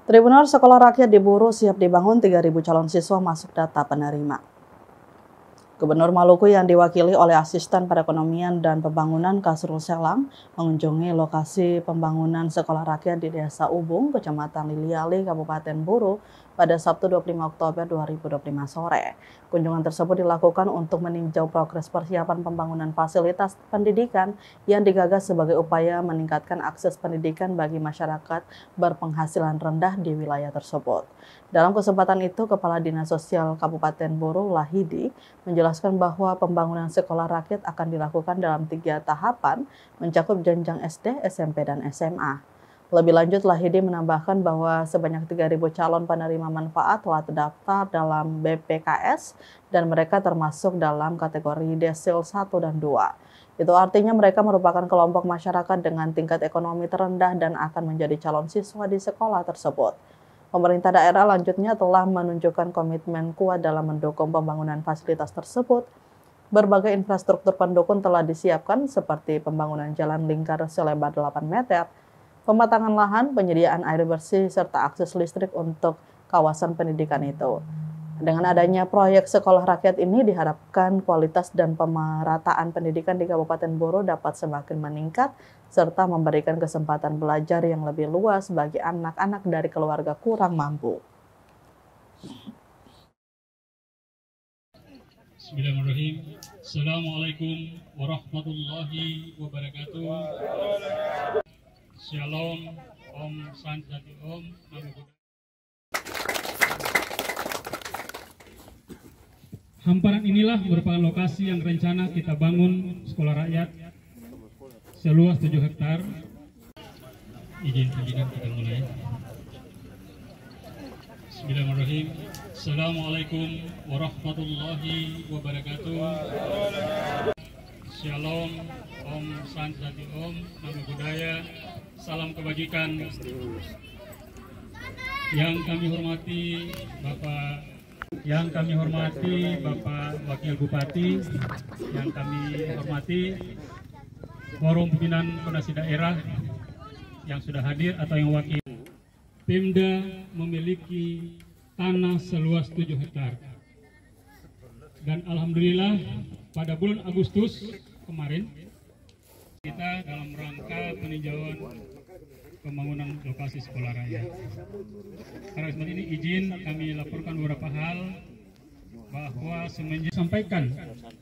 Tribunal Sekolah Rakyat di Buru siap dibangun 3.000 calon siswa masuk data penerima. Gubernur Maluku yang diwakili oleh Asisten Perekonomian dan Pembangunan Kasrul Selang mengunjungi lokasi pembangunan sekolah rakyat di Desa Ubung, Kecamatan Liliali, Kabupaten Buru pada Sabtu 25 Oktober 2025 sore. Kunjungan tersebut dilakukan untuk meninjau progres persiapan pembangunan fasilitas pendidikan yang digagas sebagai upaya meningkatkan akses pendidikan bagi masyarakat berpenghasilan rendah di wilayah tersebut. Dalam kesempatan itu, Kepala Dinas Sosial Kabupaten Buru, Lahidi, menjelaskan bahwa pembangunan sekolah rakyat akan dilakukan dalam 3 tahapan, mencakup jenjang SD, SMP, dan SMA. Lebih lanjut, Lahidi menambahkan bahwa sebanyak 3.000 calon penerima manfaat telah terdaftar dalam BPKS dan mereka termasuk dalam kategori Desil 1 dan 2. Itu artinya mereka merupakan kelompok masyarakat dengan tingkat ekonomi terendah dan akan menjadi calon siswa di sekolah tersebut. Pemerintah daerah lanjutnya telah menunjukkan komitmen kuat dalam mendukung pembangunan fasilitas tersebut. Berbagai infrastruktur pendukung telah disiapkan seperti pembangunan jalan lingkar selebar 8 meter, pematangan lahan, penyediaan air bersih, serta akses listrik untuk kawasan pendidikan itu. Dengan adanya proyek sekolah rakyat ini diharapkan kualitas dan pemerataan pendidikan di Kabupaten Buru dapat semakin meningkat serta memberikan kesempatan belajar yang lebih luas bagi anak-anak dari keluarga kurang mampu. Bismillahirrahmanirrahim. Assalamualaikum warahmatullahi wabarakatuh. Shalom, Om Santi Om, Namo Buddhaya. Hamparan inilah merupakan lokasi yang rencana kita bangun sekolah rakyat seluas 7 hektar. Izin kita mulai. Bismillahirrahmanirrahim. Assalamualaikum warahmatullahi wabarakatuh. Shalom, Om Santi Om, Namo Buddhaya. Salam kebajikan. Yang kami hormati Bapak Wakil Bupati, yang kami hormati Forum Pimpinan Fondasi Daerah yang sudah hadir atau yang wakil. Pemda memiliki tanah seluas 7 hektar. Dan alhamdulillah pada bulan Agustus kemarin kita dalam rangka peninjauan pembangunan lokasi sekolah rakyat. Karena seperti ini izin kami laporkan beberapa hal bahwa semenjak sampaikan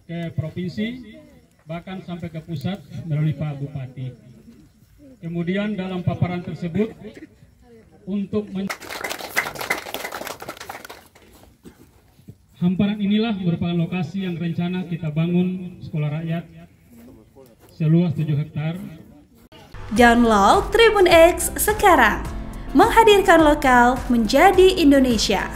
ke provinsi bahkan sampai ke pusat melalui Pak Bupati. Kemudian dalam paparan tersebut untuk hamparan inilah merupakan lokasi yang rencana kita bangun sekolah rakyat seluas 7 hektar. Download Tribun X sekarang, menghadirkan lokal menjadi Indonesia.